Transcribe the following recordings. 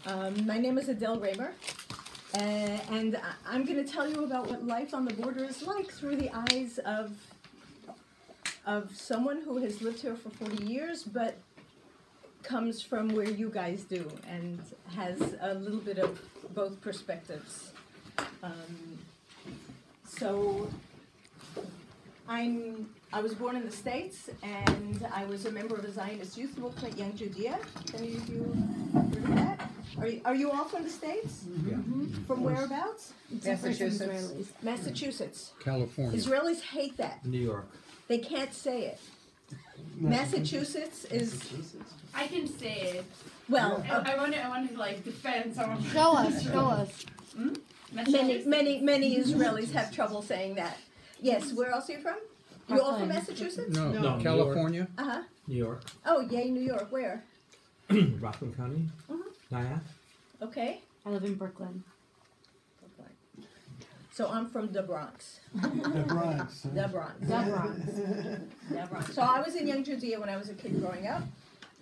My name is Adele Raemer, and I'm going to tell you about what life on the border is like through the eyes of someone who has lived here for 40 years, but comes from where you guys do and has a little bit of both perspectives. So I was born in the States, and I was a member of a Zionist youth movement, Young Judea. Any of you heard of that? Are you all from the States? Yeah. From whereabouts? Massachusetts. Massachusetts. California. Israelis hate that. New York. They can't say it. Massachusetts is, I can say it. well, I want to like defend someone. Show us. many Israelis have trouble saying that. Yes, where else are you from? You all from Massachusetts? No, New California. Uh-huh. New York. Oh, yay, New York. Where? Rockland County. Nyack. Okay. I live in Brooklyn. So I'm from the Bronx. The Bronx. The Bronx. The Bronx. The Bronx. So I was in Young Judea when I was a kid growing up.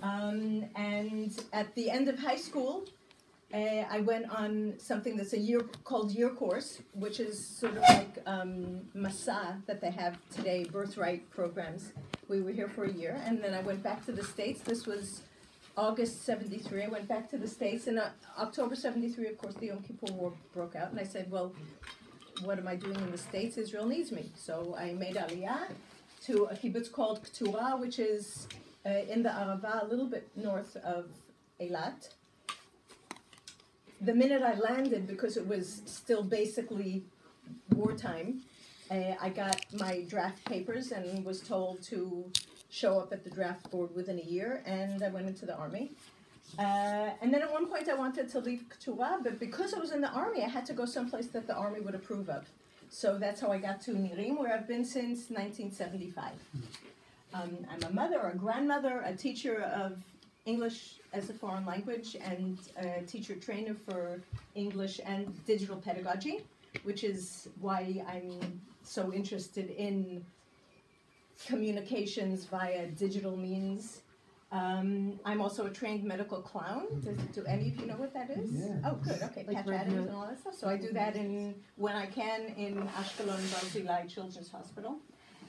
And at the end of high school, I went on something that's a year called Year Course, which is sort of like Masa that they have today, birthright programs. We were here for a year, and then I went back to the States. This was August 73. I went back to the States. In October 73, of course, the Yom Kippur War broke out, and I said, well, what am I doing in the States? Israel needs me. So I made Aliyah to a kibbutz called Keturah, which is in the Arava, a little bit north of Eilat. The minute I landed, because it was still basically wartime, I got my draft papers and was told to show up at the draft board within a year, and I went into the army. And then at one point I wanted to leave Keturah, but because I was in the army, I had to go someplace that the army would approve of. So that's how I got to Nirim, where I've been since 1975. I'm a mother, a grandmother, a teacher of English as a foreign language, and a teacher trainer for English and digital pedagogy, which is why I'm so interested in communications via digital means. I'm also a trained medical clown. Do any of you know what that is? Yeah. Oh, good. Okay, Like Pat Adams and all that stuff. So I do that when I can in Ashkelon Barzilai Children's Hospital,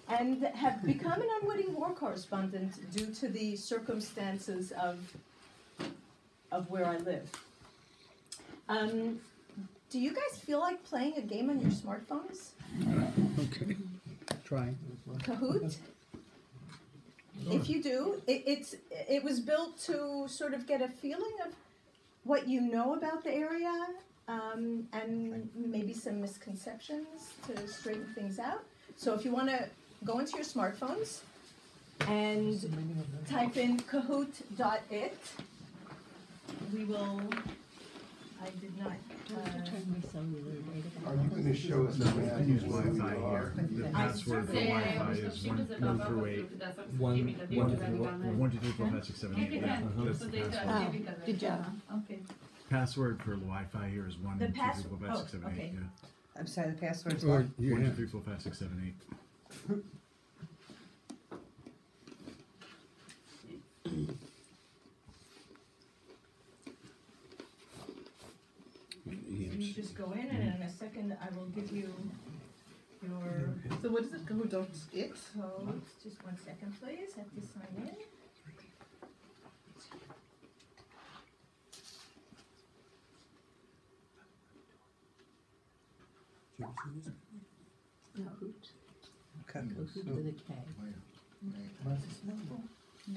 and have become an unwitting war correspondent due to the circumstances of where I live. Do you guys feel like playing a game on your smartphones? Okay. Try. Kahoot? If you do, it was built to sort of get a feeling of what you know about the area, and maybe some misconceptions to straighten things out. So if you want to go into your smartphones and type in kahoot.it, we will. I did not. Are you going to show us how to use Wi-Fi here? The password for Wi-Fi is 1 through 8. 1, 2, 3, 4, 5, 6, 7, 8. Yeah, that's the password. Good job. Okay. Password for Wi-Fi here is 1, 2, 3, 4, 5, 6, 7, 8. okay. Yeah. I'm sorry, the password's Or 1, 2, you 3, 4, 5, 6, 7, 8. You just go in, and in a second I will give you your So what is it? Kahoot.it? code. Just 1 second, please. I have to sign in. Kahoot with a K.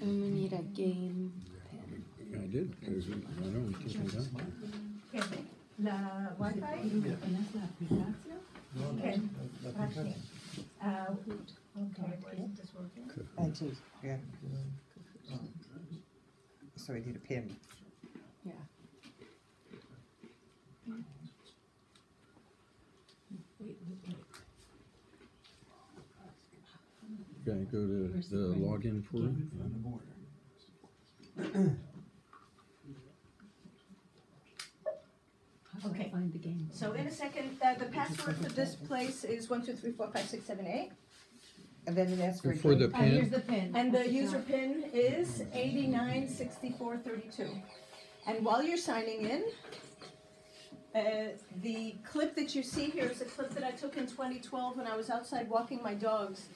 And we need a game pen. I did. I know, we took it down. Okay. La Wi-Fi? Okay. Okay. Isn't this working? I do, yeah. So I need a pen. Yeah. Okay, go to the login for it. Okay. Find the game. So in a second, the password for this place is 1, 2, 3, 4, 5, 6, 7, 8. And then it asks for a For the pin. Here's pin, the pin. And the user pin is 896432. And while you're signing in, the clip that you see here is a clip that I took in 2012 when I was outside walking my dogs.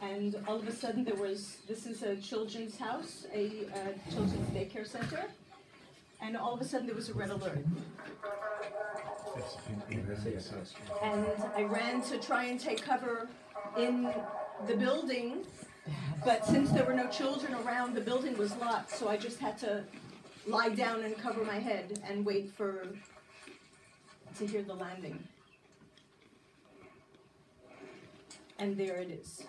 And all of a sudden this is a children's house, a children's daycare center. And all of a sudden there was a red alert. And I ran to try and take cover in the building, but since there were no children around, the building was locked, so I just had to lie down and cover my head and wait to hear the landing. And there it is.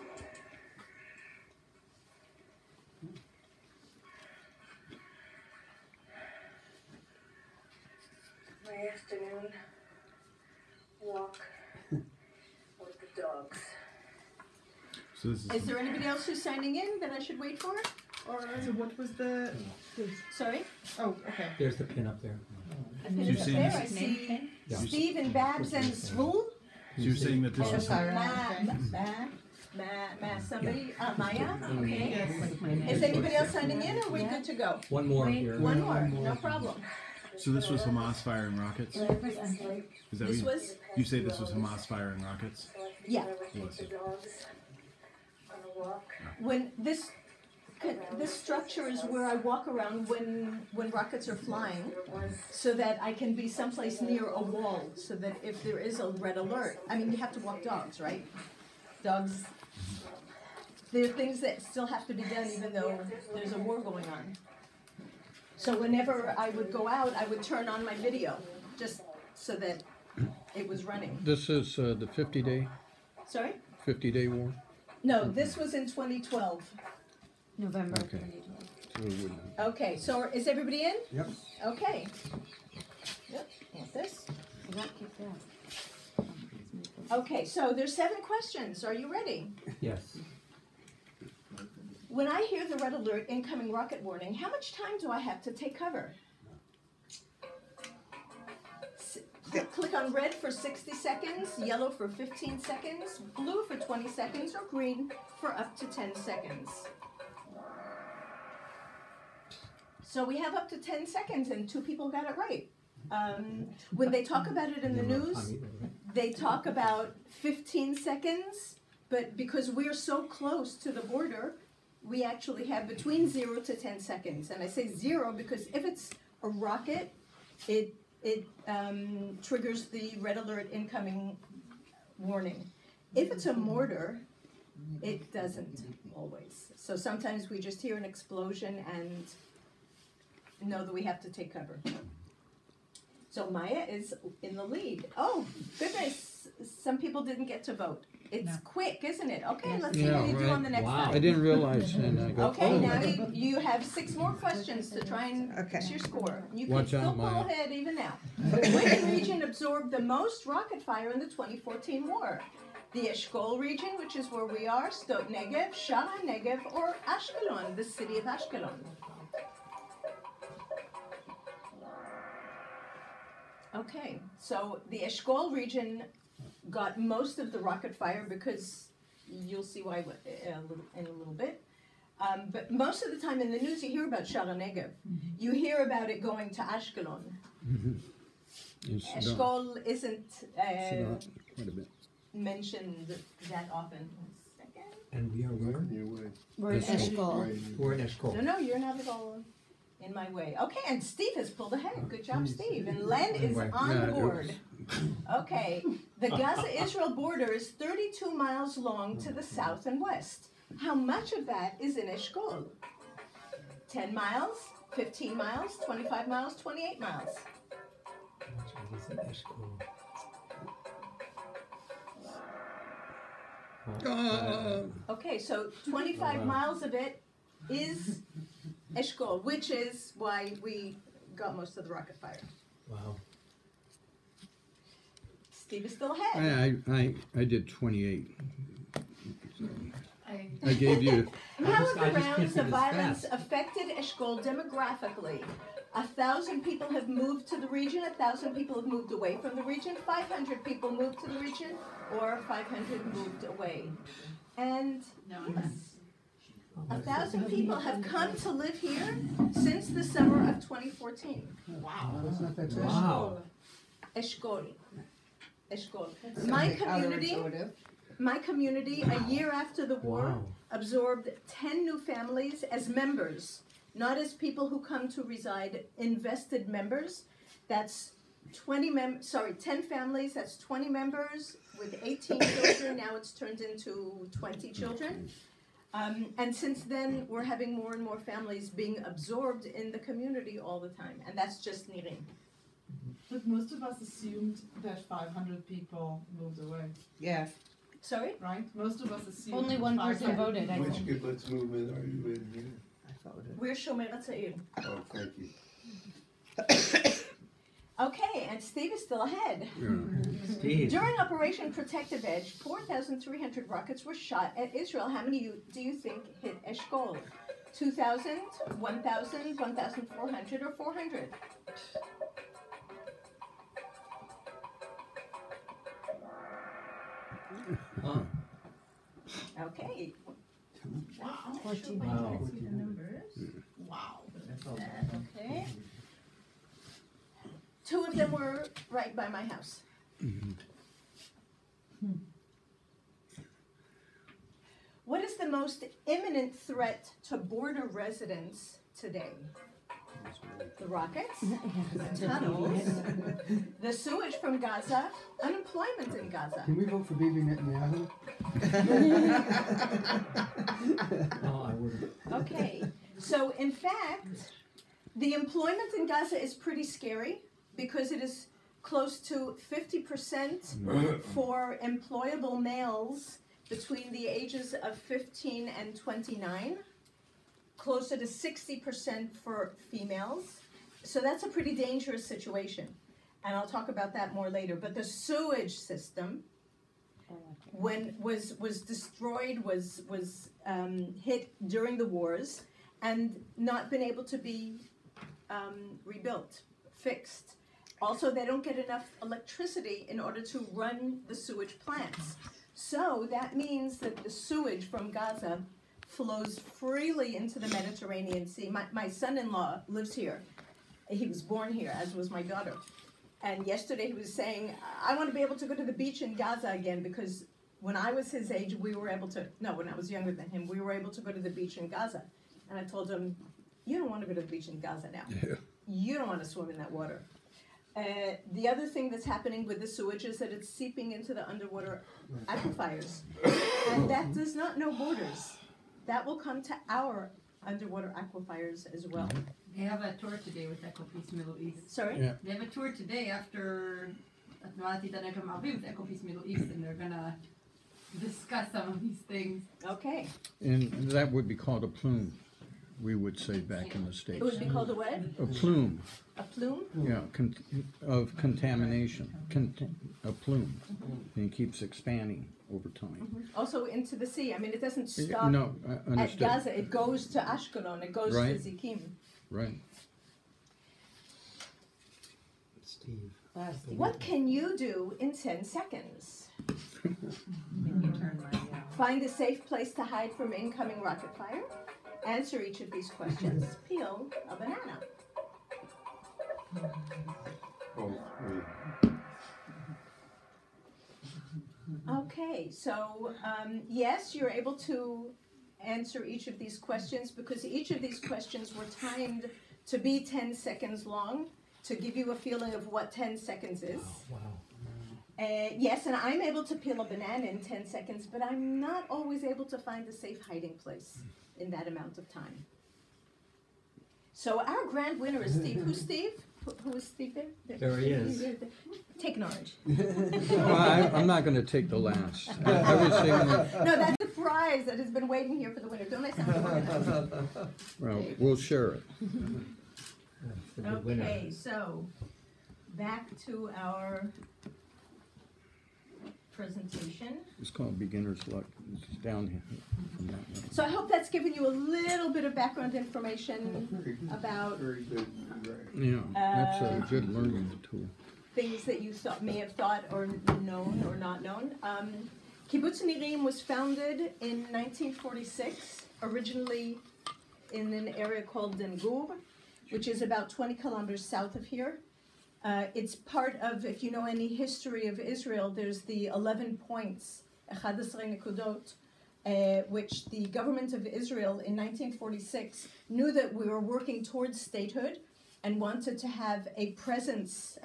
My afternoon walk with the dogs. So this Is there anybody else who's signing in that I should wait for? Or So what was the? sorry? Oh, okay. There's the pin up there. A pin you're is up saying there. this I see Yeah. Steve and Babs and Svul. So you're saying that this And was somebody, Maya, okay. Yes. Is anybody else signing in or are we good to go? One more here. One more, no problem. so this was Hamas firing rockets? Is that This what you, was, you say this was Hamas firing rockets? yeah. Was it? When this structure is where I walk around when rockets are flying, so that I can be someplace near a wall, so that if there is a red alert, I mean, you have to walk dogs, right? Dogs, there are things that still have to be done even though there's a war going on. So whenever I would go out, I would turn on my video, just so that it was running. This is the 50-day Sorry? 50-day war? No, this was in 2012. November Okay. 2012. So it wouldn't- Okay, so is everybody in? Yep. Okay. Yep, want this? I got kicked out. Okay, so there's 7 questions. Are you ready? Yes. When I hear the red alert, incoming rocket warning, how much time do I have to take cover? Click on red for 60 seconds, yellow for 15 seconds, blue for 20 seconds, or green for up to 10 seconds. So we have up to 10 seconds and 2 people got it right. When they talk about it in the news, they talk about 15 seconds, but because we're so close to the border, we actually have between 0 to 10 seconds. And I say 0 because if it's a rocket, it triggers the red alert incoming warning. If it's a mortar, it doesn't always. So sometimes we just hear an explosion and know that we have to take cover. So Maya is in the lead. Oh, goodness, some people didn't get to vote. It's quick, isn't it? Okay, let's see Yeah, what you do right. on the next Wow. one. I didn't realize, and I got, Okay, now you have 6 more questions to try and Okay. fix your score. You can Watch still out, pull Maya. ahead even now. Which region absorbed the most rocket fire in the 2014 war? The Eshkol region, which is where we are, Stot Negev, Shala Negev, or Ashkelon, the city of Ashkelon? Okay, so the Eshkol region got most of the rocket fire because you'll see why in a little bit. But most of the time in the news you hear about Shala Negev. You hear about it going to Ashkelon. it's not, Eshkol isn't it's not quite a bit. mentioned that often. 1 second. And we are where? We're in Eshkol. Eshkol. We're in Eshkol. No, you're not at all in my way. Okay, and Steve has pulled ahead. Good job, Steve. And Len is on Yeah, the it board. Okay, the Gaza-Israel border is 32 miles long to the south and west. How much of that is in Eshkol? 10 miles, 15 miles, 25 miles, 28 miles. How much of it is in Eshkol? Okay, so 25 miles of it is Eshkol, which is why we got most of the rocket fire. Wow. Steve is still ahead. I did 28. I gave you, How have I just the can't rounds think of as violence fast. affected Eshkol demographically? 1,000 people have moved to the region, 1,000 people have moved away from the region, 500 people moved to the region, or 500 moved away. And No, yes. 1,000 people have come to live here since the summer of 2014. Wow. That's not that bad. Wow. Eshkol. Eshkol. My community, a year after the war, Wow. absorbed 10 new families as members, not as people who come to reside, invested members. That's 10 families, that's 20 members with 18 children. Now it's turned into 20 children. And since then, we're having more and more families being absorbed in the community all the time. And that's just Nirim. But most of us assumed that 500 people moved away, Yes. Sorry? right? Most of us assumed Only one person 500. voted, I Which think. kibbutz movement are you in here? We're Shomer HaTzair. Oh, thank you. Okay, and Steve is still ahead. Yeah. Steve. During Operation Protective Edge, 4,300 rockets were shot at Israel. How many do you think hit Eshkol? 2,000, 1,000, 1,400, or 400? Oh, Okay. Wow. 14. wow. Let's see the numbers. Wow. Okay. 2 of them were right by my house. What is the most imminent threat to border residents today? The rockets, the tunnels, the sewage from Gaza, unemployment in Gaza. Can we vote for Bibi Netanyahu? Oh, I would. Okay, so in fact, the employment in Gaza is pretty scary because it is close to 50% for employable males between the ages of 15 and 29, closer to 60% for females. So that's a pretty dangerous situation. And I'll talk about that more later. But the sewage system, when was destroyed, was hit during the wars, and not been able to be rebuilt, fixed. Also, they don't get enough electricity in order to run the sewage plants. So that means that the sewage from Gaza flows freely into the Mediterranean Sea. My son-in-law lives here. He was born here, as was my daughter. And yesterday he was saying, I want to be able to go to the beach in Gaza again, because when I was his age, when I was younger than him, we were able to go to the beach in Gaza. And I told him, you don't want to go to the beach in Gaza now. Yeah. You don't want to swim in that water. The other thing that's happening with the sewage is that it's seeping into the underwater aquifers. And that does not know borders. That will come to our underwater aquifers as well. They have a tour today with Eco Peace Middle East. Sorry? Yeah. They have a tour today after with Eco Peace Middle East, and they're gonna discuss some of these things. Okay. And that would be called a plume, we would say back in the States. It would be called a what? A plume, A plume? yeah, of contamination, a plume. And it keeps expanding over time. Also into the sea. I mean, it doesn't stop No, I at understood. Gaza. It goes to Ashkelon. It goes Right. to Zikim. Right. Steve. What can you do in 10 seconds? Find a safe place to hide from incoming rocket fire. Answer each of these questions. Peel a banana. Oh, Okay, so yes, you're able to answer each of these questions because each of these questions were timed to be 10 seconds long to give you a feeling of what 10 seconds is. Wow. Yes, and I'm able to peel a banana in 10 seconds, but I'm not always able to find a safe hiding place in that amount of time. So our grand winner is Steve. Who's Steve? Who is Steve there? There he is. Take an orange. Well, I'm not going to take the last. I would say, No, that's the prize that has been waiting here for the winner. Don't I sound organized? well, we'll share it. That's the good winner. Okay, so back to our presentation. It's called beginner's luck. It's down here. From that one. So I hope that's given you a little bit of background information about very good. Right. Yeah, that's a good learning tool. things that you may have thought or known or not known. Kibbutz Nirim was founded in 1946 originally in an area called Negev, which is about 20 kilometers south of here. It's part of, if you know any history of Israel, there's the 11 points, 11 nekudot, which the government of Israel in 1946 knew that we were working towards statehood and wanted to have a presence,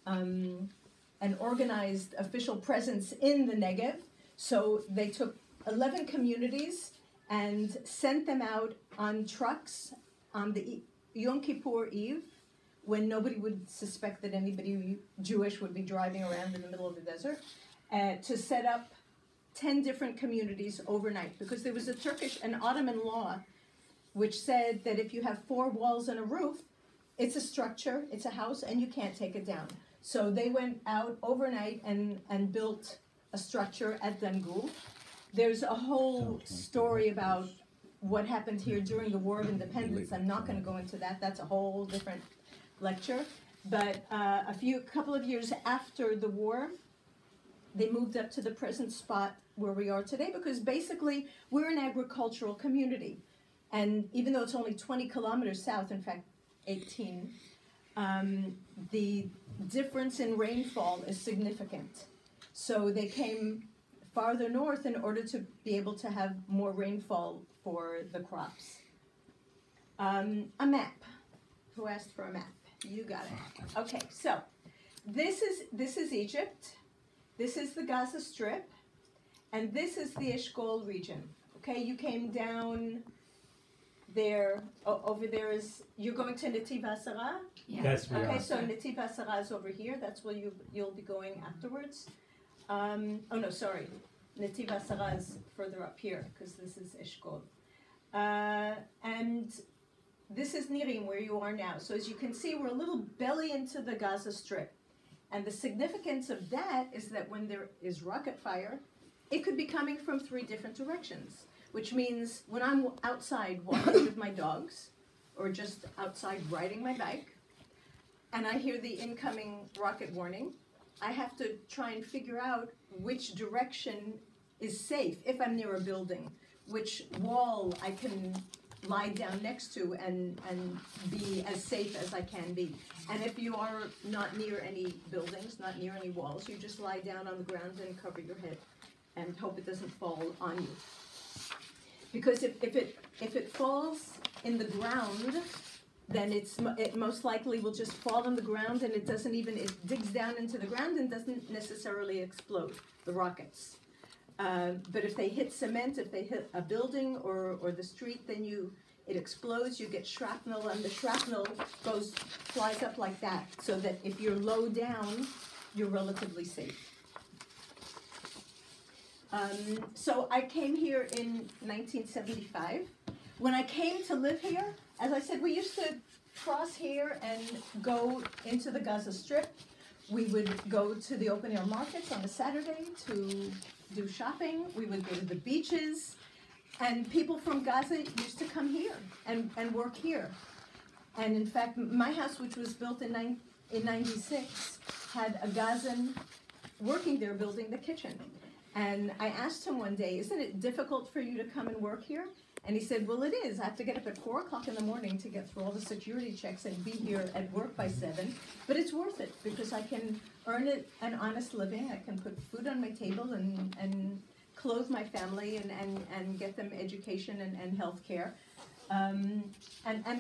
an organized official presence in the Negev. So they took 11 communities and sent them out on trucks on the Yom Kippur Eve, when nobody would suspect that anybody Jewish would be driving around in the middle of the desert, to set up 10 different communities overnight, because there was an Ottoman law which said that if you have 4 walls and a roof, it's a structure, it's a house, and you can't take it down. So they went out overnight and built a structure at Negev. There's a whole story about what happened here during the War of Independence. I'm not going to go into that. That's a whole different lecture. But a couple of years after the war, they moved up to the present spot where we are today, because basically we're an agricultural community. And even though it's only 20 kilometers south, in fact 18, the difference in rainfall is significant. So they came farther north in order to be able to have more rainfall for the crops. A map. Who asked for a map? You got it. Okay, so this is Egypt. This is the Gaza Strip, and this is the Eshkol region. Okay, you came down there. Over there is, you're going to Netiv HaSara? Yeah. Yes, we Okay, are. so Netiv HaSara is over here. That's where you'll be going afterwards. Oh no, sorry. Netiv HaSara is further up here, because this is Eshkol. And this is Nirim, where you are now. So as you can see, we're a little belly into the Gaza Strip. And the significance of that is that when there is rocket fire, it could be coming from 3 different directions, which means when I'm outside walking with my dogs, or just outside riding my bike, and I hear the incoming rocket warning, I have to try and figure out which direction is safe if I'm near a building, which wall I can lie down next to and be as safe as I can be. And if you are not near any buildings, not near any walls, you just lie down on the ground and cover your head and hope it doesn't fall on you. Because if it falls in the ground, then it most likely will just fall on the ground, and it digs down into the ground and doesn't necessarily explode, the rockets. But if they hit cement, if they hit a building or the street, then it explodes, you get shrapnel, and the shrapnel flies up like that, so that if you're low down, you're relatively safe. So I came here in 1975. When I came to live here, as I said, we used to cross here and go into the Gaza Strip. We would go to the open air markets on a Saturday to do shopping. We would go to the beaches, and people from Gaza used to come here and work here. And in fact, my house, which was built in 96, had a Gazan working there building the kitchen. And I asked him one day, isn't it difficult for you to come and work here? And he said, well, it is. I have to get up at 4 o'clock in the morning to get through all the security checks and be here at work by 7. But it's worth it, because I can earn an honest living. I can put food on my table and clothe my family and get them education and health care. And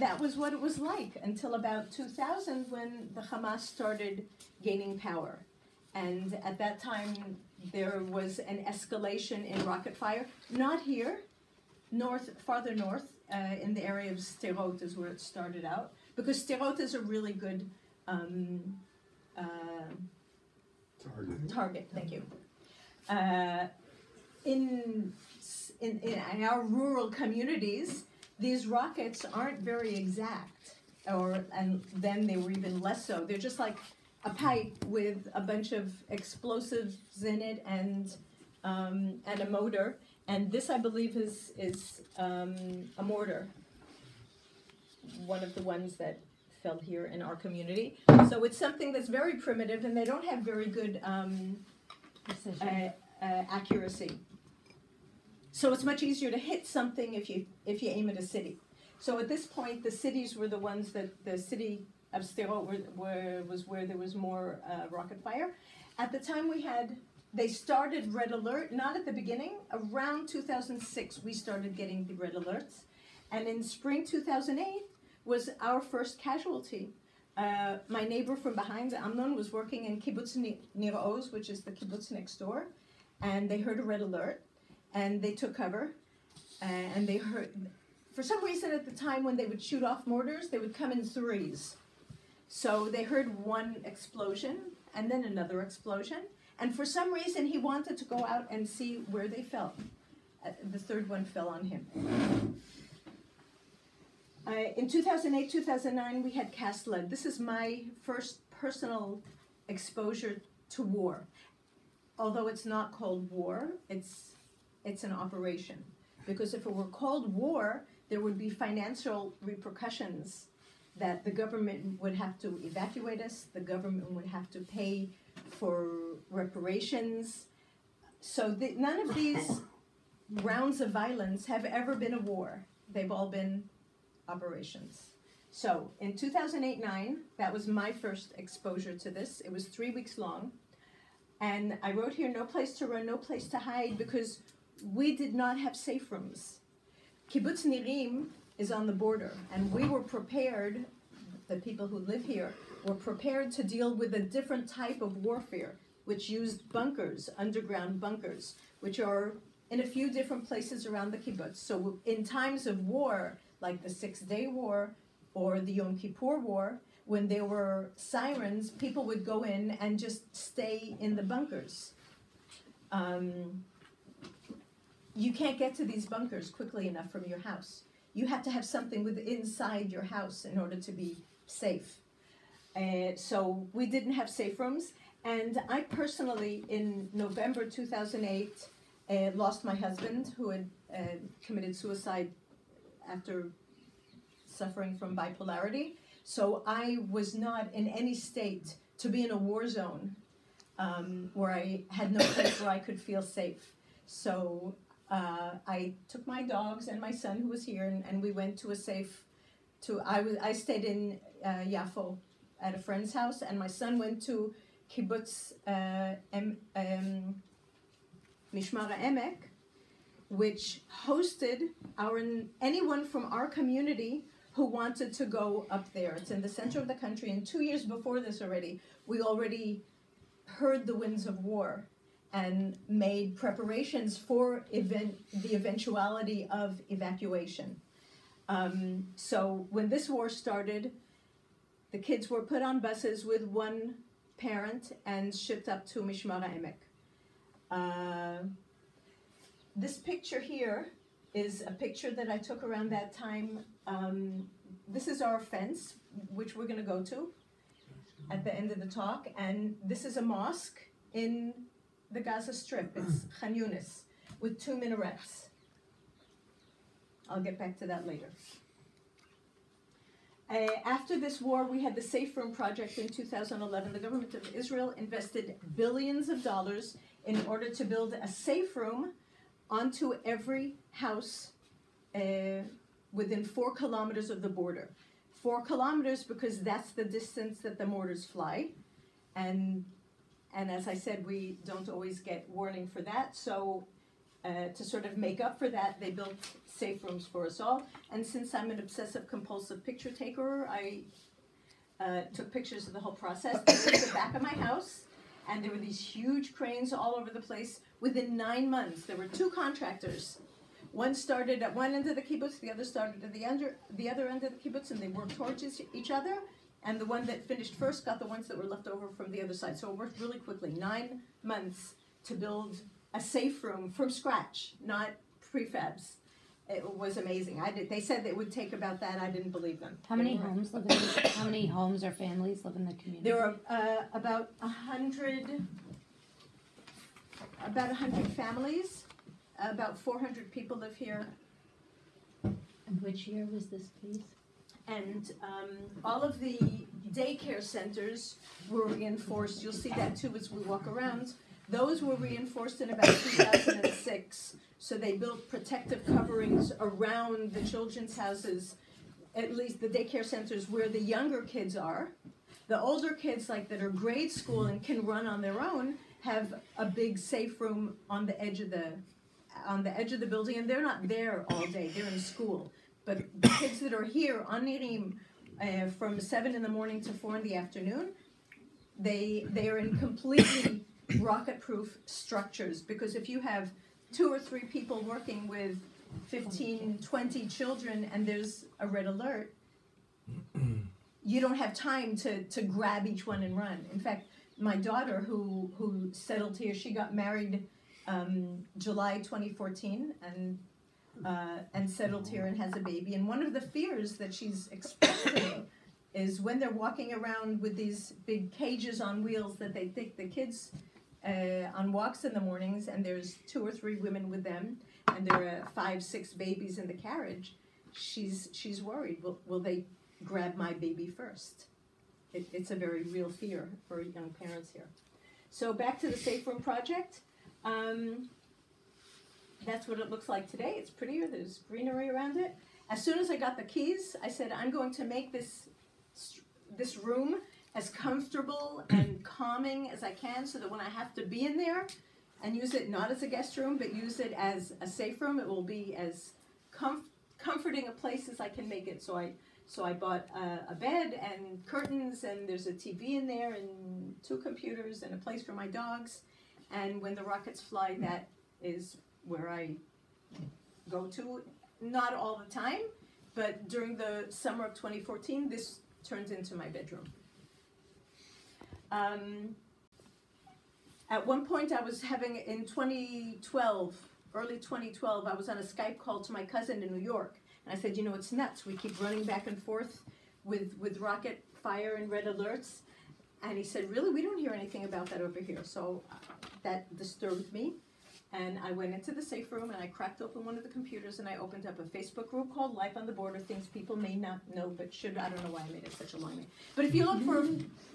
that was what it was like until about 2000, when the Hamas started gaining power. And at that time, there was an escalation in rocket fire. Not here. Farther north, in the area of Sderot is where it started out, because Sderot is a really good target. Thank you. In our rural communities, these rockets aren't very exact, and then they were even less so. They're just like a pipe with a bunch of explosives in it and a motor. And this, I believe, is a mortar, one of the ones that fell here in our community. So it's something that's very primitive, and they don't have very good accuracy. So it's much easier to hit something if you aim at a city. So at this point, the cities were the ones that the city of Sderot was where there was more rocket fire. At the time they started red alert, not at the beginning. Around 2006, we started getting the red alerts. And in spring 2008 was our first casualty. My neighbor from behind, Amnon, was working in Kibbutz Nir Oz, which is the kibbutz next door. And they heard a red alert. And they took cover. And they heard, for some reason at the time when they would shoot off mortars, they would come in threes. So they heard one explosion and then another explosion. And for some reason, he wanted to go out and see where they fell. The third one fell on him. In 2008, 2009, we had cast lead. This is my first personal exposure to war. Although it's not called war, it's an operation. Because if it were called war, there would be financial repercussions that the government would have to evacuate us, the government would have to pay for reparations. So none of these rounds of violence have ever been a war. They've all been operations. So in 2008-09, that was my first exposure to this. It was 3 weeks long. And I wrote here, no place to run, no place to hide, because we did not have safe rooms. Kibbutz Nirim is on the border, and we were prepared, the people who live here, were prepared to deal with a different type of warfare, which used bunkers, underground bunkers, which are in a few different places around the kibbutz. So in times of war, like the 6-Day War or the Yom Kippur War, when there were sirens, people would go in and just stay in the bunkers. You can't get to these bunkers quickly enough from your house. You have to have something inside your house in order to be safe. So we didn't have safe rooms. And I personally, in November 2008, lost my husband, who had committed suicide after suffering from bipolarity. So I was not in any state to be in a war zone where I had no place where I could feel safe. So I took my dogs and my son, who was here, and we went to a safe. I stayed in Yafo at a friend's house, and my son went to Kibbutz Mishmar Emek, which hosted anyone from our community who wanted to go up there. It's in the center of the country, and 2 years before this we already heard the winds of war and made preparations for the eventuality of evacuation. So when this war started, the kids were put on buses with one parent and shipped up to Mishmar Emek. This picture here is a picture that I took around that time. This is our fence, which we're going to go to at the end of the talk. And this is a mosque in the Gaza Strip. It's Khan Yunis, with 2 minarets. I'll get back to that later. After this war, we had the Safe Room project in 2011. The government of Israel invested billions of dollars in order to build a safe room onto every house within 4 kilometers of the border. 4 kilometers because that's the distance that the mortars fly. And as I said, we don't always get warning for that. So to sort of make up for that, they built safe rooms for us all. And since I'm an obsessive compulsive picture taker, I took pictures of the whole process. This is the back of my house, and there were these huge cranes all over the place. Within 9 months, there were 2 contractors. One started at one end of the kibbutz, the other started at the other end of the kibbutz, and they worked towards each other. And the one that finished first got the ones that were left over from the other side. So it worked really quickly. 9 months to build a safe room from scratch, not prefabs. It was amazing. They said it would take about that. I didn't believe them. How many homes live in how many homes or families live in the community? There are about 100 families. About 400 people live here. And which year was this, please? And all of the daycare centers were reinforced. You'll see that too as we walk around. Those were reinforced in about 2006. So they built protective coverings around the children's houses, at least the daycare centers where the younger kids are. The older kids, like that are grade school and can run on their own, have a big safe room on the edge of the building, and they're not there all day. They're in school. But the kids that are here on Negev from 7 in the morning to 4 in the afternoon, they are in completely rocket-proof structures, because if you have 2 or 3 people working with 15, 20 children and there's a red alert, you don't have time to grab each one and run. In fact, my daughter who settled here, she got married July 2014 and settled here and has a baby. And one of the fears that she's expressed to me is when they're walking around with these big cages on wheels that they take the kids on walks in the mornings, and there's 2 or 3 women with them, and there are 5, 6 babies in the carriage. She's worried. Will they grab my baby first? It's a very real fear for young parents here. So back to the Safe Room project. That's what it looks like today. It's prettier. There's greenery around it. As soon as I got the keys, I said, I'm going to make this room as comfortable and calming as I can, so that when I have to be in there and use it not as a guest room, but use it as a safe room, it will be as comforting a place as I can make it. So I bought a bed and curtains, and there's a TV in there, and 2 computers, and a place for my dogs. And when the rockets fly, that is where I go to. Not all the time, but during the summer of 2014, this turned into my bedroom. At one point I was having, in 2012, early 2012, I was on a Skype call to my cousin in New York. And I said, you know, it's nuts. We keep running back and forth with rocket fire and red alerts. And he said, really? We don't hear anything about that over here. So that disturbed me. And I went into the safe room and I cracked open one of the computers and I opened up a Facebook group called Life on the Border, things people may not know but should. I don't know why I made it such a long name. But if you look for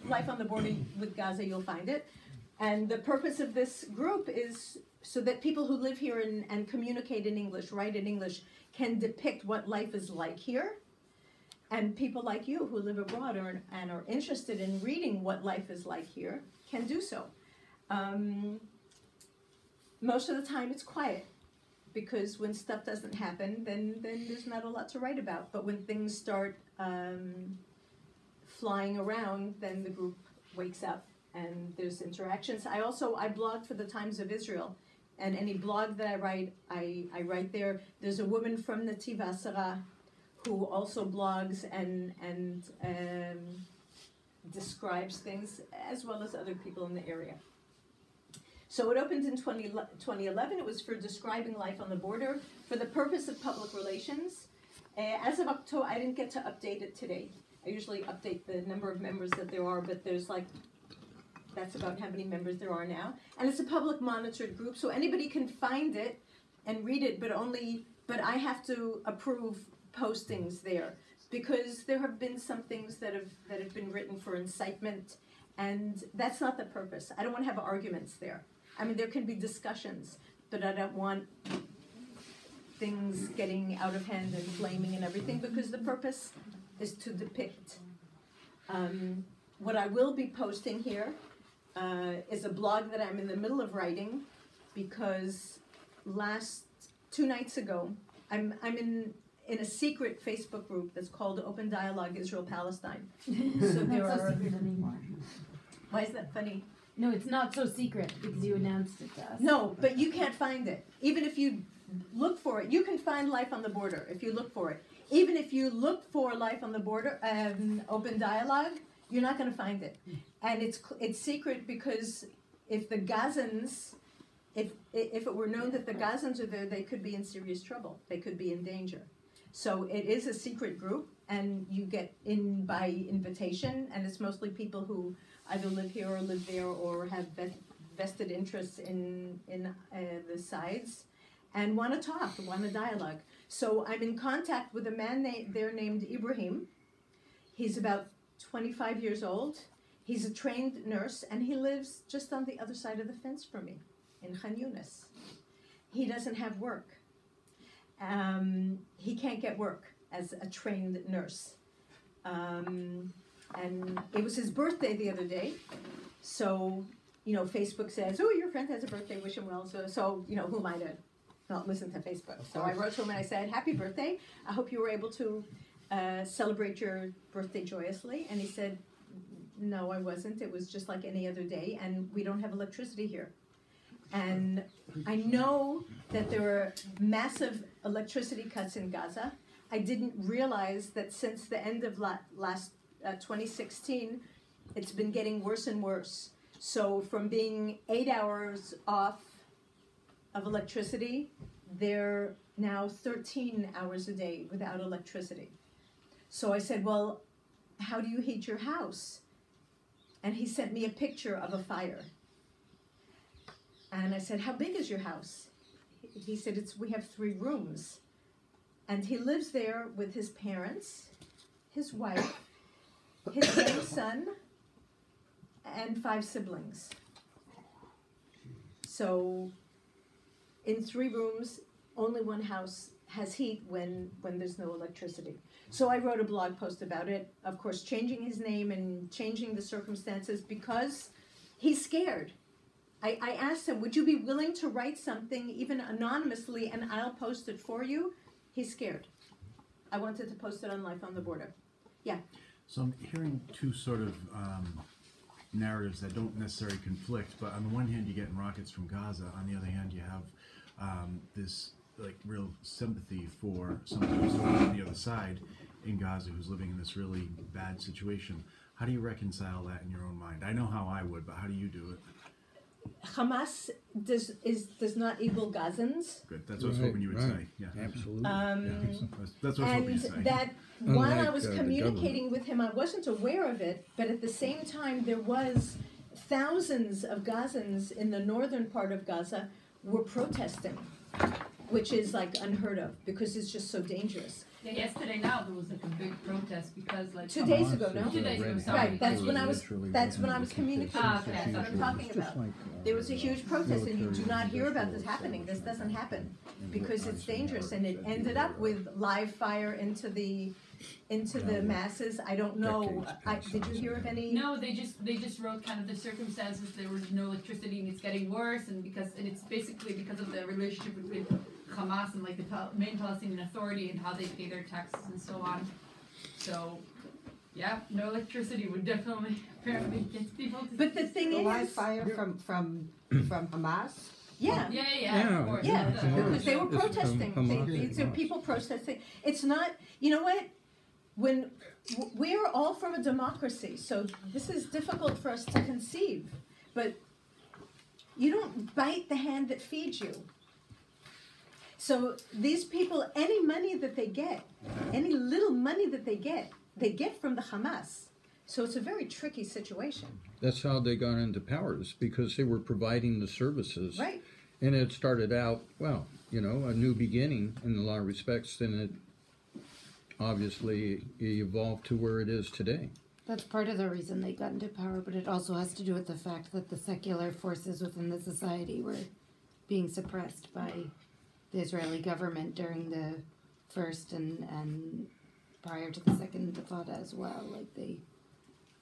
Life on the Border with Gaza, you'll find it. And the purpose of this group is so that people who live here and communicate in English, write in English, can depict what life is like here. And people like you who live abroad and are interested in reading what life is like here can do so. Most of the time it's quiet, because when stuff doesn't happen, then there's not a lot to write about. But when things start flying around, then the group wakes up and there's interactions. I blog for the Times of Israel, and any blog that I write, I write there. There's a woman from Netiv Asara who also blogs and describes things, as well as other people in the area. So it opened in 2011. It was for describing life on the border for the purpose of public relations. As of October, I didn't get to update it today. I usually update the number of members that there are, but there's that's about how many members there are now. And it's a public monitored group, so anybody can find it and read it, but I have to approve postings there, because there have been some things that have been written for incitement, and that's not the purpose. I don't want to have arguments there. I mean, there can be discussions, but I don't want things getting out of hand and flaming and everything, because the purpose is to depict. What I will be posting here is a blog that I'm in the middle of writing, because 2 nights ago, I'm in a secret Facebook group that's called Open Dialogue Israel-Palestine. So there Not so are. secret anymore. Why is that funny? No, it's not so secret because you announced it to us. No, but you can't find it. Even if you look for it, you can find Life on the Border if you look for it. Even if you look for Life on the Border, Open Dialogue, you're not going to find it. And it's secret, because if the Gazans, if it were known that the Gazans are there, they could be in serious trouble. They could be in danger. So it is a secret group, and you get in by invitation, and it's mostly people who either live here or live there or have vested interests in the sides and want to talk, want to dialogue. So I'm in contact with a man there named Ibrahim. He's about 25 years old. He's a trained nurse, and he lives just on the other side of the fence from me, in Khan Yunis. He doesn't have work. He can't get work as a trained nurse. And it was his birthday the other day, so, Facebook says, oh, your friend has a birthday, wish him well. So who am I to not listen to Facebook? So I wrote to him and I said, happy birthday. I hope you were able to celebrate your birthday joyously. And he said, no, I wasn't. It was just like any other day, and we don't have electricity here. And I know that there are massive electricity cuts in Gaza. I didn't realize that since the end of last 2016, it's been getting worse and worse. So from being 8 hours off of electricity, they're now 13 hours a day without electricity. So I said, well, how do you heat your house? And he sent me a picture of a fire. And I said, how big is your house? He said, we have 3 rooms. And he lives there with his parents, his wife, his young son, and 5 siblings. So in 3 rooms, only one house has heat when there's no electricity. So I wrote a blog post about it, of course, changing his name and changing the circumstances because he's scared. I asked him, would you be willing to write something, even anonymously, and I'll post it for you? He's scared. I wanted to post it on Life on the Border. Yeah. So I'm hearing 2 sort of narratives that don't necessarily conflict, but on the one hand, you're getting rockets from Gaza. On the other hand, you have this real sympathy for somebody who's on the other side in Gaza who's living in this really bad situation. How do you reconcile that in your own mind? I know how I would, but how do you do it? Hamas does not equal Gazans. Good. That's what I was hoping you would say. Yeah, Absolutely. that's what I was hoping you'd say. And that while I Unlike, was the communicating with him, I wasn't aware of it, but at the same time, there was thousands of Gazans in the northern part of Gaza were protesting, which is unheard of because it's just so dangerous. Yeah, yesterday now there was a big protest because 2 days ago, no? 2 days ago, sorry. Right, that's when I was communicating. Okay, That's what I'm talking about. There was a huge protest, and you do not hear about this happening. This doesn't happen because it's dangerous, and it ended up with live fire into the masses. I don't know. Did you hear of any? No, they just wrote kind of the circumstances. There was no electricity, and it's getting worse, and it's basically because of the relationship between Hamas and the main Palestinian Authority and how they pay their taxes and so on. So, yeah, no electricity would definitely apparently get people to. But the thing The is, live fire from Hamas. yeah. Yeah, of course. Yeah, because they were It's from protesting. Hamas. These are people protesting. It's not, you know what? When we're all from a democracy, so this is difficult for us to conceive. But you don't bite the hand that feeds you. So these people, any money that they get, any little money that they get from the Hamas. So it's a very tricky situation. That's how they got into power, is because they were providing the services. Right. And it started out, a new beginning in a lot of respects, and it obviously evolved to where it is today. That's part of the reason they got into power, but it also has to do with the fact that the secular forces within the society were being suppressed by the Israeli government during the first and prior to the second Intifada as well.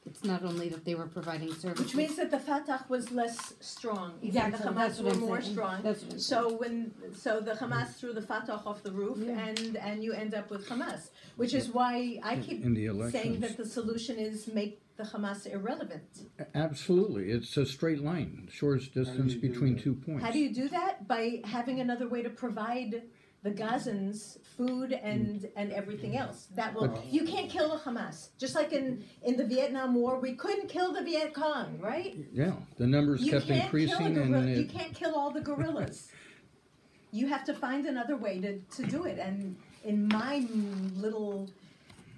It's not only that they were providing services. Which means that the Fatah was less strong. Exactly, The Hamas that's what were I'm more saying. strong. That's what I'm So the Hamas threw the Fatah off the roof, and you end up with Hamas. Which is why I keep In the saying elections. that the solution is make the Hamas irrelevant. Absolutely. It's a straight line, shortest distance you do between that? 2 points. How do you do that? By having another way to provide the Gazans food and everything else. That will you can't kill the Hamas. Just like in the Vietnam War, we couldn't kill the Viet Cong, right? Yeah, the numbers You kept can't increasing, kill and you can't kill all the guerrillas. You have to find another way to do it. And in my little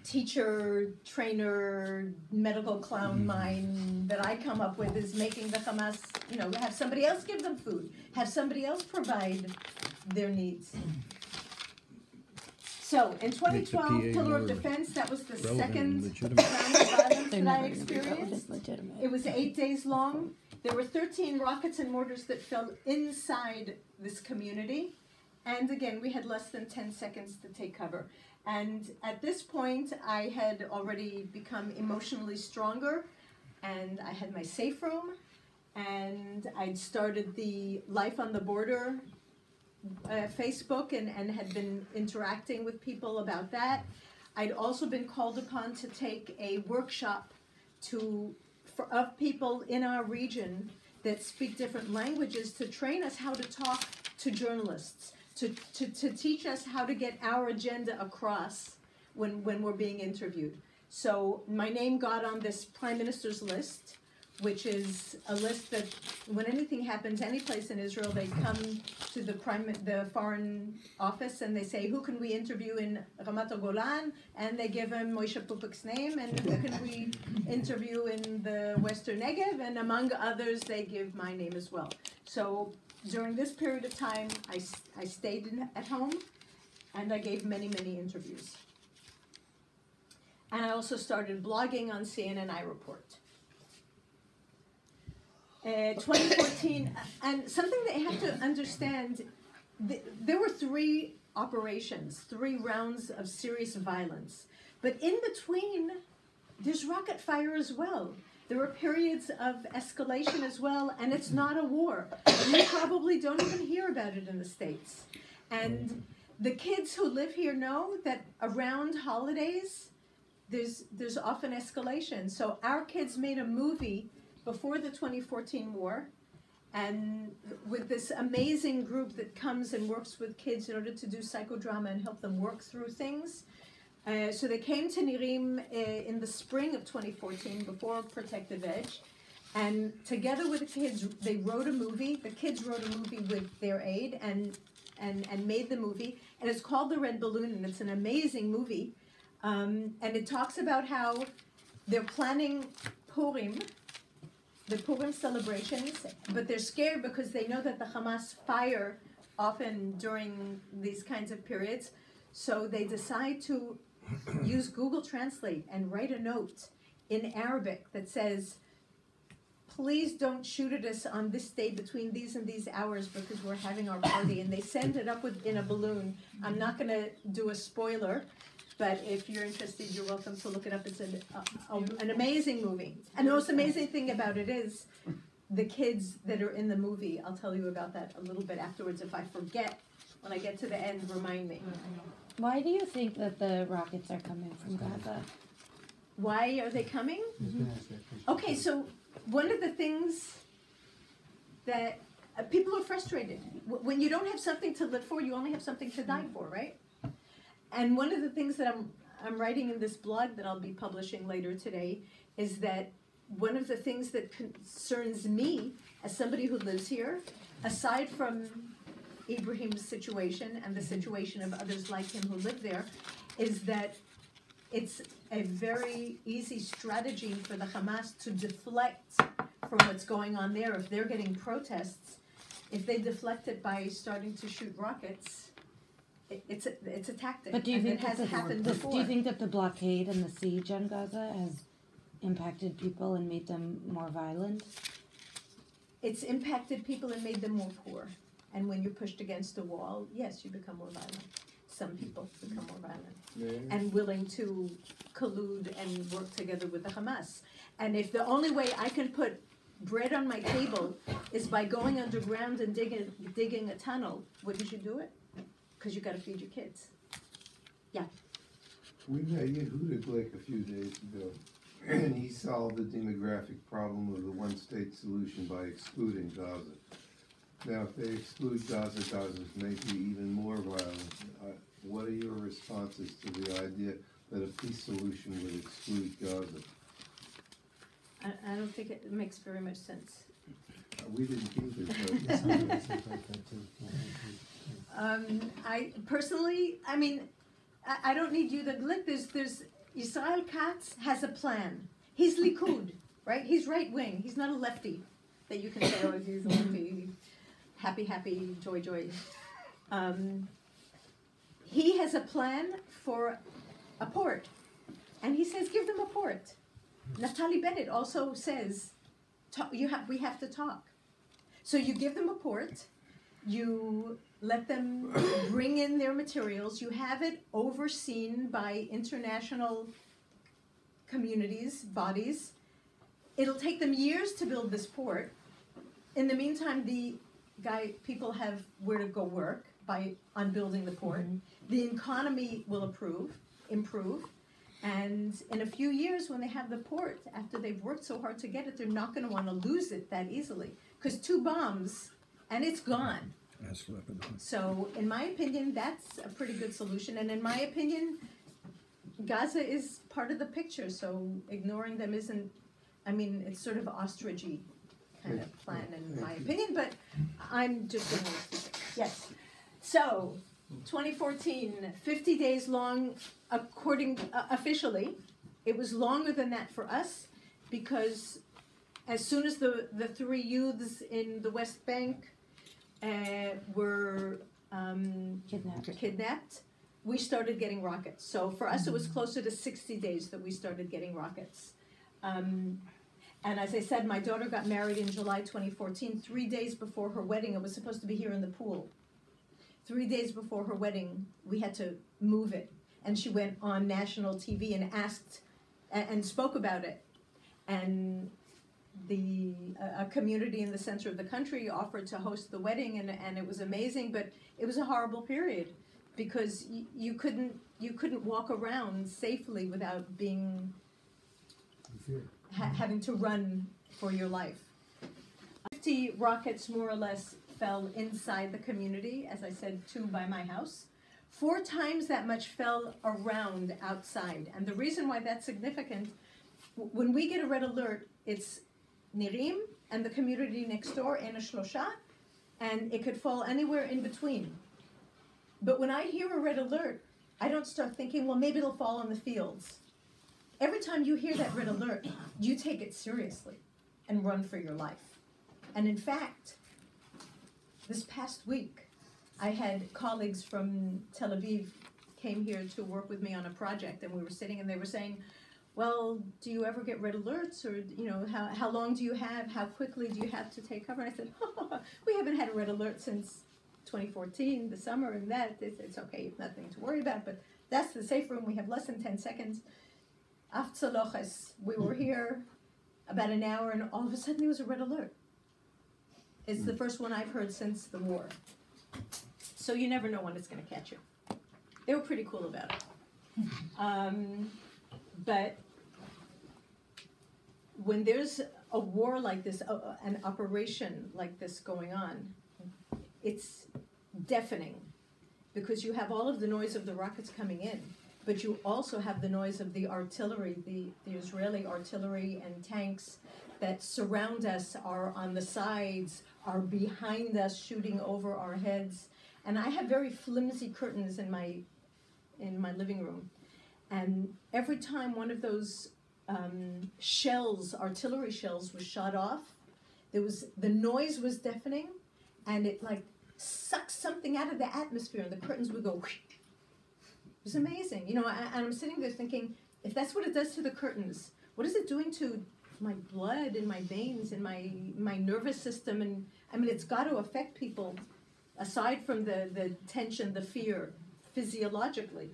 teacher, trainer, medical clown mind that I come up with is making the Hamas, have somebody else give them food, have somebody else provide their needs. So in PA 2012, Pillar of more Defense, that was the relevant second and round legitimate. of violence They're that I never gonna be relevant, experienced. legitimate. It was 8 days long. There were 13 rockets and mortars that fell inside this community. And again, we had less than 10 seconds to take cover. And at this point, I had already become emotionally stronger, and I had my safe room, and I'd started the Life on the Border Facebook and had been interacting with people about that. I'd also been called upon to take a workshop of people in our region that speak different languages to train us how to talk to journalists, to teach us how to get our agenda across when we're being interviewed. So my name got on this Prime Minister's list, which is a list that when anything happens any place in Israel, they come to the foreign office and they say, who can we interview in Ramat Golan? And they give him Moshe Pupik's name, and who can we interview in the Western Negev? And among others, they give my name as well. So during this period of time, I stayed at home, and I gave many, many interviews. And I also started blogging on CNN iReport. 2014, and something that you have to understand, there were 3 operations, 3 rounds of serious violence. But in between, there's rocket fire as well. There were periods of escalation as well, and it's not a war. You probably don't even hear about it in the States. And the kids who live here know that around holidays, there's often escalation. So our kids made a movie before the 2014 war, and with this amazing group that comes and works with kids in order to do psychodrama and help them work through things. So they came to Nirim in the spring of 2014, before Protective Edge, and together with the kids, they wrote a movie. The kids wrote a movie with their aid and made the movie, and it's called The Red Balloon, and it's an amazing movie. And it talks about how they're planning Purim, the Purim celebrations, but they're scared because they know that the Hamas fire often during these kinds of periods. So they decide to use Google Translate and write a note in Arabic that says, please don't shoot at us on this day between these and these hours because we're having our party. And they send it up in a balloon. I'm not going to do a spoiler, but if you're interested, you're welcome to look it up. It's an amazing movie. And the most amazing thing about it is the kids that are in the movie. I'll tell you about that a little bit afterwards. If I forget, when I get to the end, remind me. Why do you think that the rockets are coming from Gaza? Why are they coming? Okay, so one of the things that people are frustrated. When you don't have something to live for, you only have something to die for, right? And one of the things that I'm writing in this blog that I'll be publishing later today is that one of the things that concerns me as somebody who lives here, aside from Ibrahim's situation and the situation of others like him who live there, is that it's a very easy strategy for the Hamas to deflect from what's going on there. If they're getting protests, if they deflect it by starting to shoot rockets, it's a tactic. But do you think it has happened before? Do you think that the blockade and the siege on Gaza has impacted people and made them more violent? It's impacted people and made them more poor. And when you're pushed against a wall, yes, you become more violent. Some people become more violent and willing to collude and work together with the Hamas. And if the only way I can put bread on my table is by going underground and digging a tunnel, wouldn't you do it? Because you got to feed your kids. Yeah. We met Yehuda Glick a few days ago, and he solved the demographic problem of the one-state solution by excluding Gaza. Now, if they exclude Gaza, Gaza's may be even more violent. What are your responses to the idea that a peace solution would exclude Gaza? I don't think it makes very much sense. We didn't either, I personally, I don't need you to glick. There's Israel Katz has a plan. He's Likud, right? He's right wing. He's not a lefty that you can say, oh, he's a lefty. Happy, joy. he has a plan for a port. And he says, give them a port. Naftali Bennett also says, we have to talk. So you give them a port, you let them bring in their materials, you have it overseen by international communities, bodies. It'll take them years to build this port. In the meantime, people have where to go work on building the port. The economy will improve. And in a few years, when they have the port, after they've worked so hard to get it, they're not going to want to lose it that easily. Because 2 bombs, and it's gone. That's Lebanon. So, in my opinion, that's a pretty good solution. And in my opinion, Gaza is part of the picture. So, ignoring them isn't, it's sort of ostrichy kind of plan, in my opinion. But I'm just going to, yes. So, 2014, 50 days long, officially. It was longer than that for us because as soon as the 3 youths in the West Bank were kidnapped, we started getting rockets. So for us, it was closer to 60 days that we started getting rockets. And as I said, my daughter got married in July 2014, 3 days before her wedding. It was supposed to be here in the pool. 3 days before her wedding, we had to move it. And she went on national TV and asked and spoke about it. And a community in the center of the country offered to host the wedding, and it was amazing. But it was a horrible period because you couldn't walk around safely without being having to run for your life. 50 rockets, more or less, fell inside the community, as I said, 2 by my house. 4 times that much fell around outside. And the reason why that's significant, when we get a red alert, it's Nirim and the community next door, Ena Shlosha, and it could fall anywhere in between. But when I hear a red alert, I don't start thinking, well, maybe it'll fall on the fields. Every time you hear that red alert, you take it seriously and run for your life. And in fact, this past week, I had colleagues from Tel Aviv came here to work with me on a project, and we were sitting and they were saying, well, do you ever get red alerts, or how long do you have, how quickly do you have to take cover? And I said, we haven't had a red alert since 2014, the summer, and that, it's okay, nothing to worry about, but that's the safe room, we have less than 10 seconds. Aftzaloches, we were here about an hour, and all of a sudden there was a red alert. It's the first one I've heard since the war. So you never know when it's going to catch you. They were pretty cool about it. But when there's a war like this, an operation like this going on, it's deafening because you have all of the noise of the rockets coming in, but you also have the noise of the artillery, the Israeli artillery and tanks that surround us, are on the sides, are behind us, shooting over our heads. And I have very flimsy curtains in my living room. And every time one of those artillery shells was shot off, the noise was deafening, and it like sucked something out of the atmosphere, and the curtains would go whoosh. It was amazing. And I'm sitting there thinking, if that's what it does to the curtains, what is it doing to my blood in my veins and my nervous system? And I mean, it's got to affect people aside from the tension, the fear, physiologically.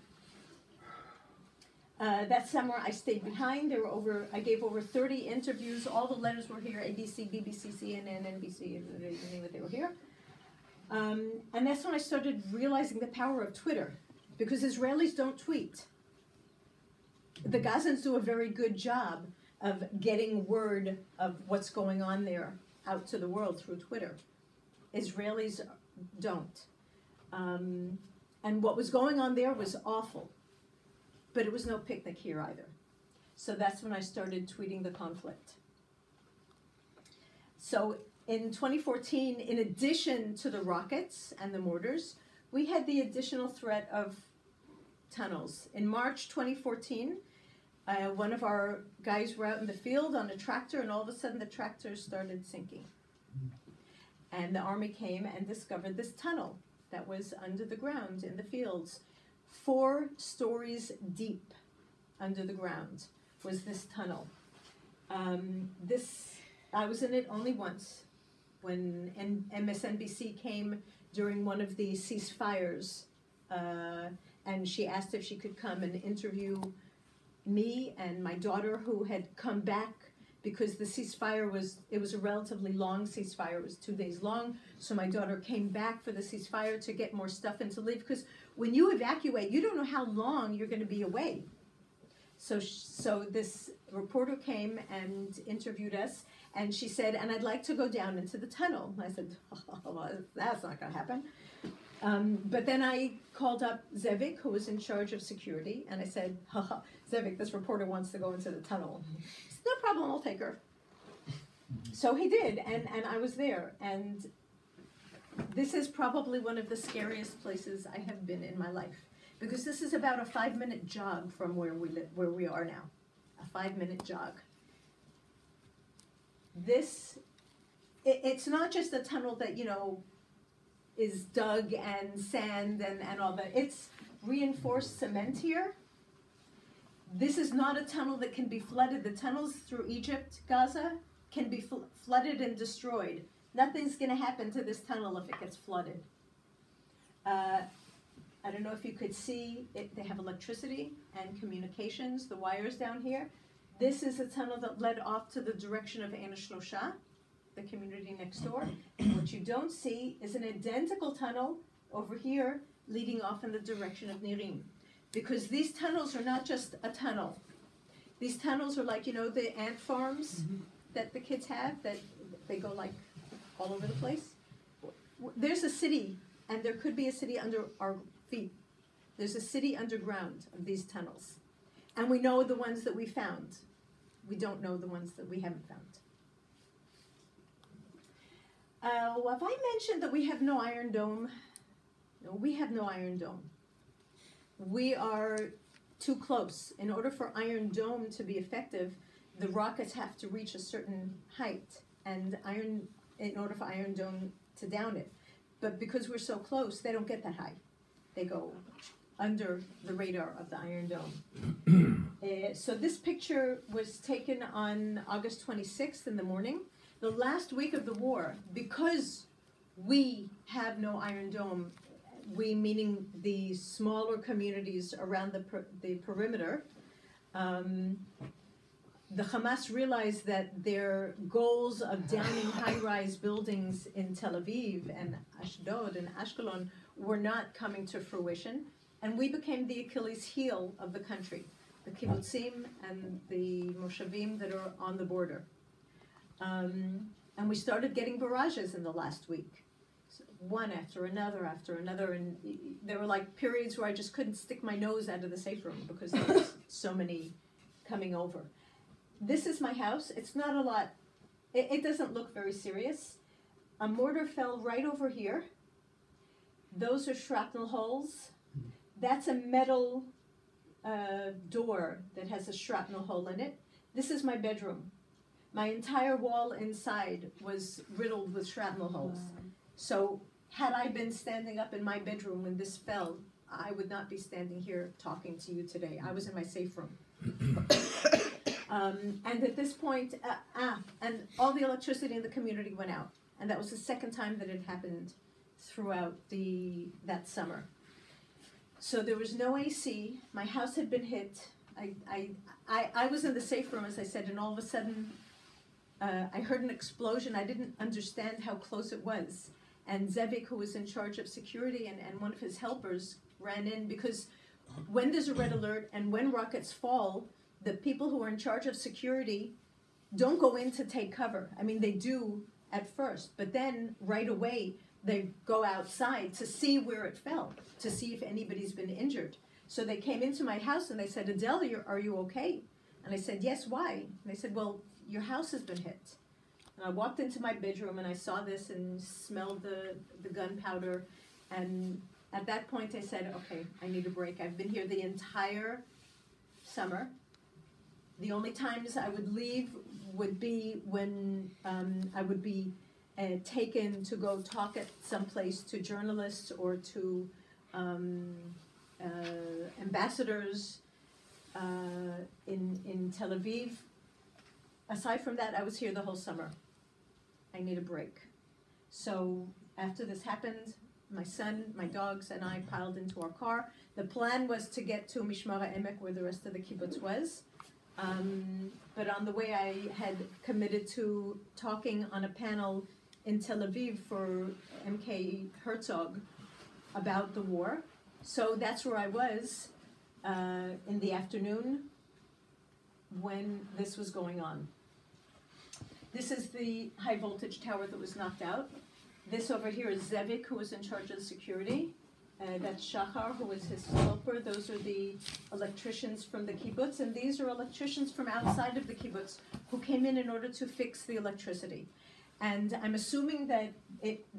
That summer I stayed behind. I gave over 30 interviews. All the letters were here, ABC, BBC, CNN, NBC, you name it, they were here. And that's when I started realizing the power of Twitter, because Israelis don't tweet. The Gazans do a very good job of getting word of what's going on there out to the world through Twitter. Israelis don't. And what was going on there was awful. But it was no picnic here either. So that's when I started tweeting the conflict. So in 2014, in addition to the rockets and the mortars, we had the additional threat of tunnels. In March 2014, one of our guys were out in the field on a tractor, and all of a sudden the tractor started sinking. And the army came and discovered this tunnel that was under the ground in the fields. 4 stories deep under the ground was this tunnel. I was in it only once when MSNBC came during one of the ceasefires, and she asked if she could come and interview me and my daughter, who had come back because the ceasefire was a relatively long ceasefire. It was 2 days long, so my daughter came back for the ceasefire to get more stuff and to leave, because when you evacuate, you don't know how long you're going to be away. So this reporter came and interviewed us, and she said, and I'd like to go down into the tunnel. I said, oh, well, that's not going to happen. But then I called up Zevik, who was in charge of security, and I said, Zevik, this reporter wants to go into the tunnel. He said, no problem, I'll take her. So he did, and I was there. And this is probably one of the scariest places I have been in my life, because this is about a 5-minute jog from where we are now. A 5-minute jog. It's not just a tunnel that, is dug and sand and all that. It's reinforced cement here. This is not a tunnel that can be flooded. The tunnels through Egypt, Gaza, can be flooded and destroyed. Nothing's going to happen to this tunnel if it gets flooded. I don't know if you could see it. They have electricity and communications, the wires down here. This is a tunnel that led off to the direction of Ein Shlosha, the community next door. And what you don't see is an identical tunnel over here leading off in the direction of Nirim. Because these tunnels are not just a tunnel. These tunnels are like, the ant farms that the kids have, that they go like all over the place. There's a city, and there could be a city under our feet. There's a city underground of these tunnels. And we know the ones that we found. We don't know the ones that we haven't found. Have I mentioned that we have no Iron Dome? No, we have no Iron Dome. We are too close. In order for Iron Dome to be effective, the rockets have to reach a certain height, and in order for Iron Dome to down it. But because we're so close, they don't get that high. They go under the radar of the Iron Dome. So this picture was taken on August 26th in the morning, the last week of the war. Because we have no Iron Dome, we meaning the smaller communities around the perimeter, the Hamas realized that their goals of downing high-rise buildings in Tel Aviv and Ashdod and Ashkelon were not coming to fruition, and we became the Achilles heel of the country, the kibbutzim and the moshavim that are on the border. And we started getting barrages in the last week, so one after another, and there were like periods where I just couldn't stick my nose out of the safe room because there was so many coming over. This is my house. It's not a lot. It doesn't look very serious. A mortar fell right over here. Those are shrapnel holes. That's a metal door that has a shrapnel hole in it. This is my bedroom. My entire wall inside was riddled with shrapnel holes. Wow. So had I been standing up in my bedroom when this fell, I would not be standing here talking to you today. I was in my safe room. And at this point, and all the electricity in the community went out. And that was the second time that it happened throughout that summer. So there was no AC. My house had been hit. I was in the safe room, as I said, and all of a sudden, I heard an explosion. I didn't understand how close it was. And Zevik, who was in charge of security, and one of his helpers ran in, because when there's a red alert and when rockets fall, the people who are in charge of security don't go in to take cover. I mean, they do at first, but then right away they go outside to see where it fell, to see if anybody's been injured. So they came into my house and they said, Adele, are you okay? And I said, yes, why? And they said, well, your house has been hit. And I walked into my bedroom and I saw this and smelled the gunpowder. And at that point I said, okay, I need a break. I've been here the entire summer. The only times I would leave would be when I would be taken to go talk at some place to journalists or to ambassadors in Tel Aviv. Aside from that, I was here the whole summer. I need a break. So after this happened, my son, my dogs, and I piled into our car. The plan was to get to Mishmar HaEmek, where the rest of the kibbutz was. But on the way, I had committed to talking on a panel in Tel Aviv for MK Herzog about the war. So that's where I was in the afternoon when this was going on. This is the high voltage tower that was knocked out. This over here is Zevik, who was in charge of the security. That's Shachar, who was his helper. Those are the electricians from the kibbutz, and these are electricians from outside of the kibbutz who came in order to fix the electricity. And I'm assuming that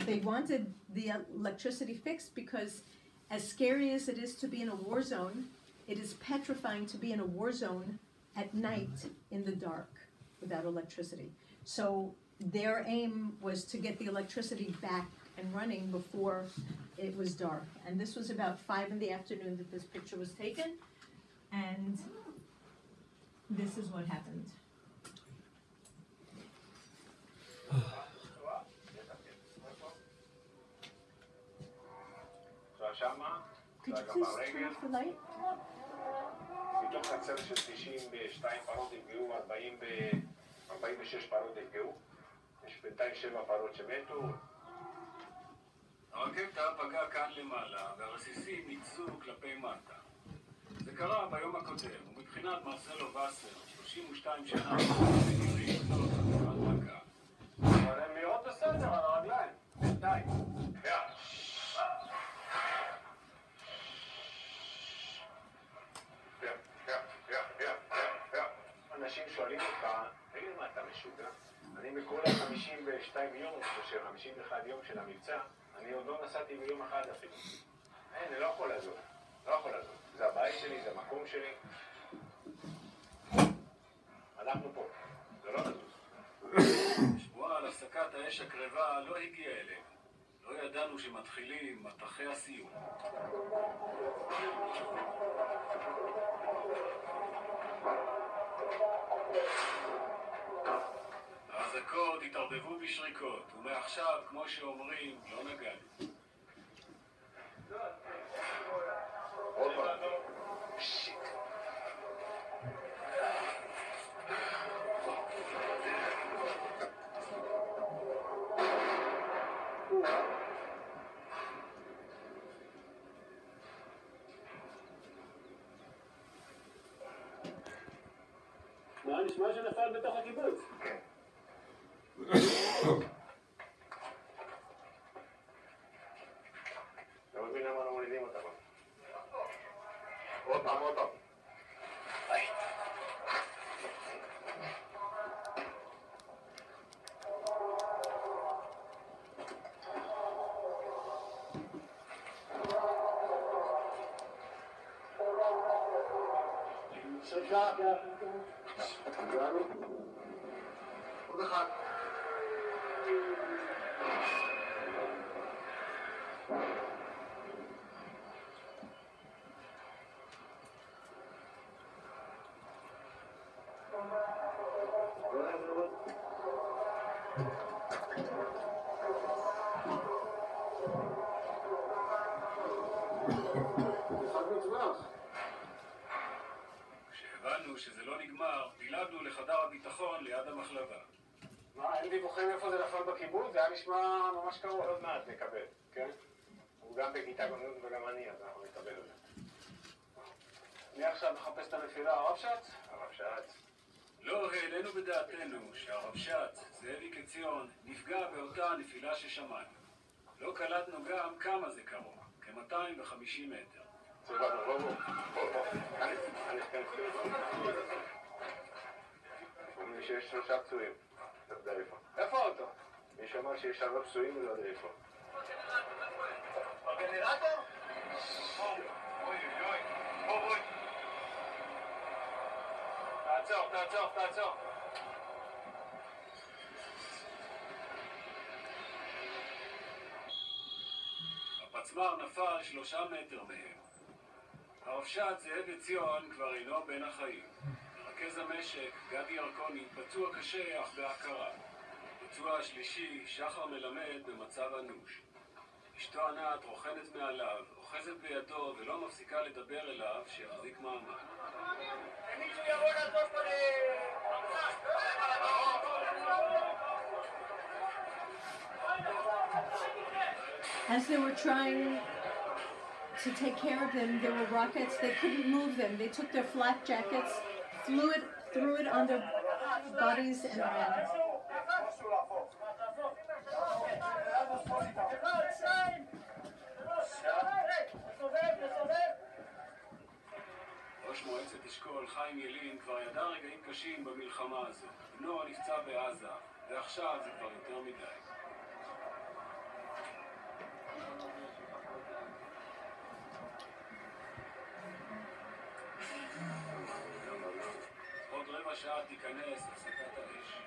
they wanted the electricity fixed because, as scary as it is to be in a war zone, it is petrifying to be in a war zone at night in the dark without electricity. So their aim was to get the electricity back and running before it was dark. And this was about 5 in the afternoon that this picture was taken. And this is what happened. Could you please turn off the light? מתוך חצר של 92 פרות נפגעו, 46 פרות נפגעו. יש בינתיים 7 פרות שמתו. הרכבת פגעה כאן למעלה, והרסיסים ניצזו כלפי מטה. זה קרה ביום הקודם, ומבחינת מרסלו וסר, 32 שנה, אבל הם נראות בסדר על הרגליים. בינתיים. אנשים שואלים אותך, תגיד מה אתה משוגע? אני בכל 52 יום, אני חושב, 51 יום של המבצע, אני עוד לא נסעתי ביום אחד אפילו. אני לא יכול לעזור, לא יכול לעזור. זה הבית שלי, זה המקום שלי. אנחנו פה, זה לא נזוז. שבועה על הפסקת האש הקרבה לא הגיע אלינו. לא ידענו שמתחילים מטחי הסיום. האזעקות התערבבו בשריקות, ומעכשיו, כמו שאומרים, לא נגענו. עוד פעם. שיט. מה נשמע שנפל בתוך הקיבוץ? לא מבין למה לא מולידים אותם. עוד פעם, עוד פעם. עוד אחד. כשהבנו שזה לא נגמר, דילגנו לחדר הביטחון ליד המחלבה. מה, אין דיווחים איפה זה נפל בקיבוץ? זה היה נשמע ממש קרוב. עוד מעט נקבל, כן? הוא גם בכיתה גונות וגם אני, אז אנחנו נקבל את זה. אני עכשיו מחפש את הנפילה, הרבש"ץ? הרבש"ץ. לא העלינו בדעתנו שהרבש"ץ, זאביק עציון, נפגע באותה הנפילה ששמענו. לא קלטנו גם כמה זה קרוב, כ-250 מטר. סבבה, בואו. אומרים לי שיש 3 פצועים. אתה יודע איפה? איפה האוטו? מי שאמר שיש 4 פצועים ולא יודע איפה. בגנרטור? אוי. תעצור. הפצמ"ר נפל 3 מטר מהם. הרבש"ץ זאב עציון כבר אינו בין החיים. מרכז המשק, גדי ירקוני, פצוע קשה אך בהכרה. פצוע השלישי, שחר מלמד, במצב אנוש. אשתו ענת רוכנת מעליו, אוחזת בידו ולא מפסיקה לדבר אליו שיחזיק מעמד. מישהו יבוא לעשות פה As they were trying to take care of them, there were rockets. They couldn't move them. They took their flak jackets, threw it on their bodies, and ran. ראש מועצת אשכול חיים ילין כבר ידע רגעים קשים במלחמה הזו. בנו נפצע בעזה, ועכשיו זה כבר יותר מדי. עוד רבע שעה תיכנס הפסקת האש.